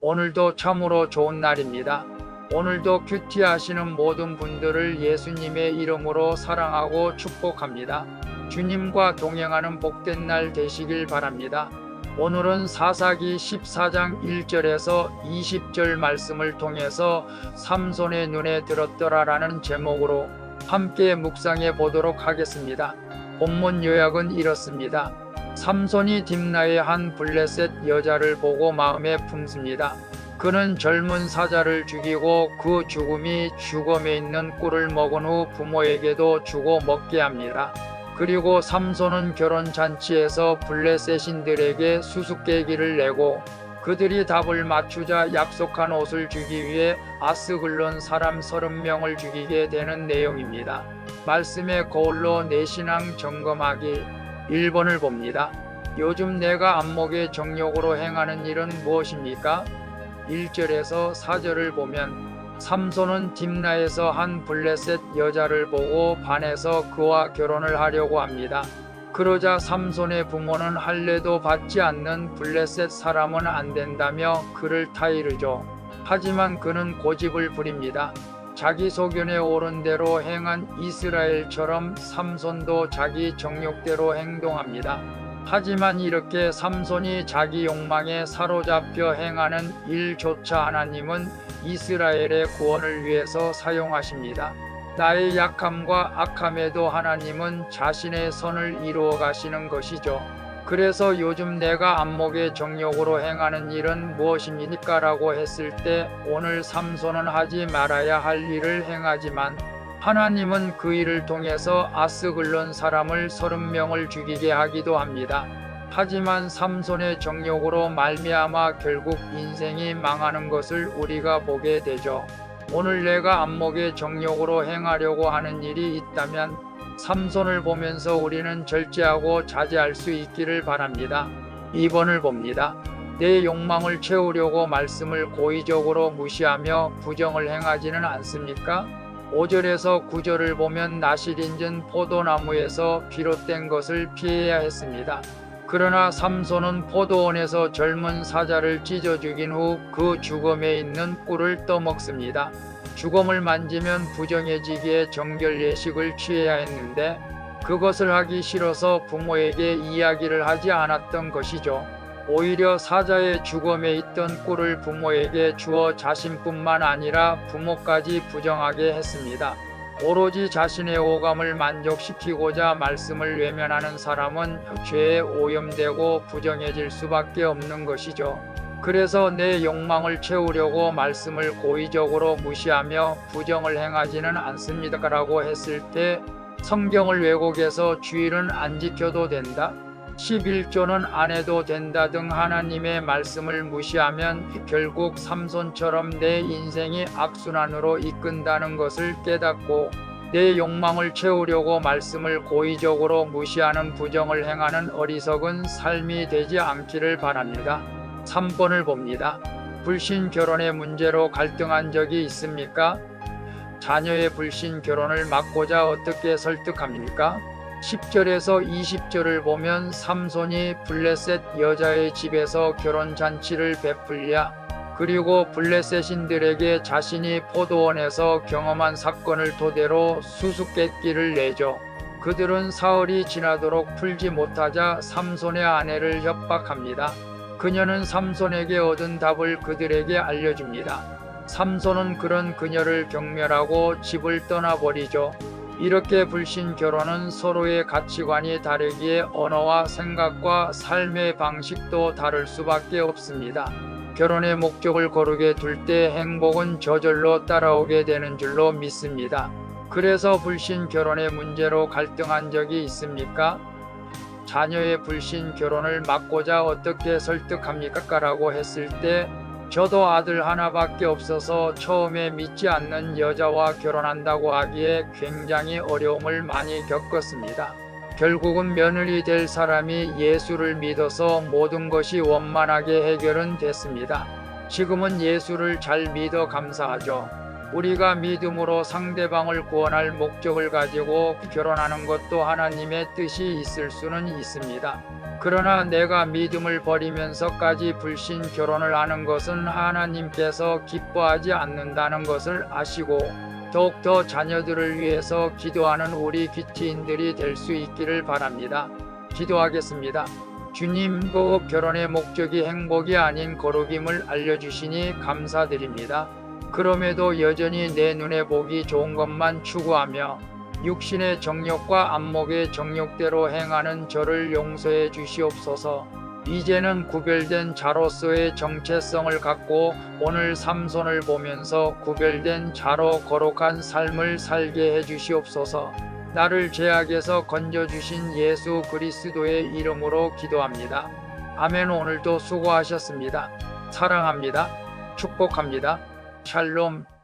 오늘도 참으로 좋은 날입니다. 오늘도 큐티하시는 모든 분들을 예수님의 이름으로 사랑하고 축복합니다. 주님과 동행하는 복된 날 되시길 바랍니다. 오늘은 사사기 14장 1절에서 20절 말씀을 통해서 삼손의 눈에 들었더라라는 제목으로 함께 묵상해 보도록 하겠습니다. 본문 요약은 이렇습니다. 삼손이 딥나의 한 블레셋 여자를 보고 마음에 품습니다. 그는 젊은 사자를 죽이고 그 죽음이 죽음에 있는 꿀을 먹은 후 부모에게도 주고 먹게 합니다. 그리고 삼손은 결혼잔치에서 블레셋인들에게 수수께끼를 내고 그들이 답을 맞추자 약속한 옷을 주기 위해 아스글론 사람 30명을 죽이게 되는 내용입니다. 말씀의 거울로 내 신앙 점검하기 1번을 봅니다. 요즘 내가 안목의 정욕으로 행하는 일은 무엇입니까? 1절에서 4절을 보면 삼손은 딥나에서 한 블레셋 여자를 보고 반해서 그와 결혼을 하려고 합니다. 그러자 삼손의 부모는 할례도 받지 않는 블레셋 사람은 안 된다며 그를 타이르죠. 하지만 그는 고집을 부립니다. 자기 소견에 옳은 대로 행한 이스라엘처럼 삼손도 자기 정욕대로 행동합니다. 하지만 이렇게 삼손이 자기 욕망에 사로잡혀 행하는 일조차 하나님은 이스라엘의 구원을 위해서 사용하십니다. 나의 약함과 악함에도 하나님은 자신의 선을 이루어 가시는 것이죠. 그래서 요즘 내가 안목의 정욕으로 행하는 일은 무엇입니까? 라고 했을 때 오늘 삼손은 하지 말아야 할 일을 행하지만 하나님은 그 일을 통해서 아스글론 사람을 30명을 죽이게 하기도 합니다. 하지만 삼손의 정욕으로 말미암아 결국 인생이 망하는 것을 우리가 보게 되죠. 오늘 내가 안목의 정욕으로 행하려고 하는 일이 있다면 삼손을 보면서 우리는 절제하고 자제할 수 있기를 바랍니다. 2번을 봅니다. 내 욕망을 채우려고 말씀을 고의적으로 무시하며 부정을 행하지는 않습니까? 5절에서 9절을 보면 나실인전 포도나무에서 비롯된 것을 피해야 했습니다. 그러나 삼손은 포도원에서 젊은 사자를 찢어 죽인 후 그 죽음에 있는 꿀을 떠먹습니다. 죽음을 만지면 부정해지기에 정결 예식을 취해야 했는데 그것을 하기 싫어서 부모에게 이야기를 하지 않았던 것이죠. 오히려 사자의 죽음에 있던 꿀을 부모에게 주어 자신뿐만 아니라 부모까지 부정하게 했습니다. 오로지 자신의 오감을 만족시키고자 말씀을 외면하는 사람은 죄에 오염되고 부정해질 수밖에 없는 것이죠. 그래서 내 욕망을 채우려고 말씀을 고의적으로 무시하며 부정을 행하지는 않습니다. 라고 했을 때 성경을 왜곡해서 주일은 안 지켜도 된다? 11조는 안 해도 된다 등 하나님의 말씀을 무시하면 결국 삼손처럼 내 인생이 악순환으로 이끈다는 것을 깨닫고 내 욕망을 채우려고 말씀을 고의적으로 무시하는 부정을 행하는 어리석은 삶이 되지 않기를 바랍니다. 3번을 봅니다. 불신 결혼의 문제로 갈등한 적이 있습니까? 자녀의 불신 결혼을 막고자 어떻게 설득합니까? 10절에서 20절을 보면 삼손이 블레셋 여자의 집에서 결혼잔치를 베풀랴 그리고 블레셋인들에게 자신이 포도원에서 경험한 사건을 토대로 수수께끼를 내죠. 그들은 사흘이 지나도록 풀지 못하자 삼손의 아내를 협박합니다. 그녀는 삼손에게 얻은 답을 그들에게 알려줍니다. 삼손은 그런 그녀를 경멸하고 집을 떠나버리죠. 이렇게 불신 결혼은 서로의 가치관이 다르기에 언어와 생각과 삶의 방식도 다를 수밖에 없습니다. 결혼의 목적을 거르게 둘 때 행복은 저절로 따라오게 되는 줄로 믿습니다. 그래서 불신 결혼의 문제로 갈등한 적이 있습니까? 자녀의 불신 결혼을 막고자 어떻게 설득합니까? 라고 했을 때 저도 아들 하나밖에 없어서 처음에 믿지 않는 여자와 결혼한다고 하기에 굉장히 어려움을 많이 겪었습니다. 결국은 며느리 될 사람이 예수를 믿어서 모든 것이 원만하게 해결은 됐습니다. 지금은 예수를 잘 믿어 감사하죠. 우리가 믿음으로 상대방을 구원할 목적을 가지고 결혼하는 것도 하나님의 뜻이 있을 수는 있습니다. 그러나 내가 믿음을 버리면서까지 불신 결혼을 하는 것은 하나님께서 기뻐하지 않는다는 것을 아시고 더욱더 자녀들을 위해서 기도하는 우리 큐티인들이 될 수 있기를 바랍니다. 기도하겠습니다. 주님, 그 결혼의 목적이 행복이 아닌 거룩임을 알려주시니 감사드립니다. 그럼에도 여전히 내 눈에 보기 좋은 것만 추구하며 육신의 정욕과 안목의 정욕대로 행하는 저를 용서해 주시옵소서. 이제는 구별된 자로서의 정체성을 갖고 오늘 삼손을 보면서 구별된 자로 거룩한 삶을 살게 해 주시옵소서. 나를 죄악에서 건져주신 예수 그리스도의 이름으로 기도합니다. 아멘. 오늘도 수고하셨습니다. 사랑합니다. 축복합니다. 샬롬.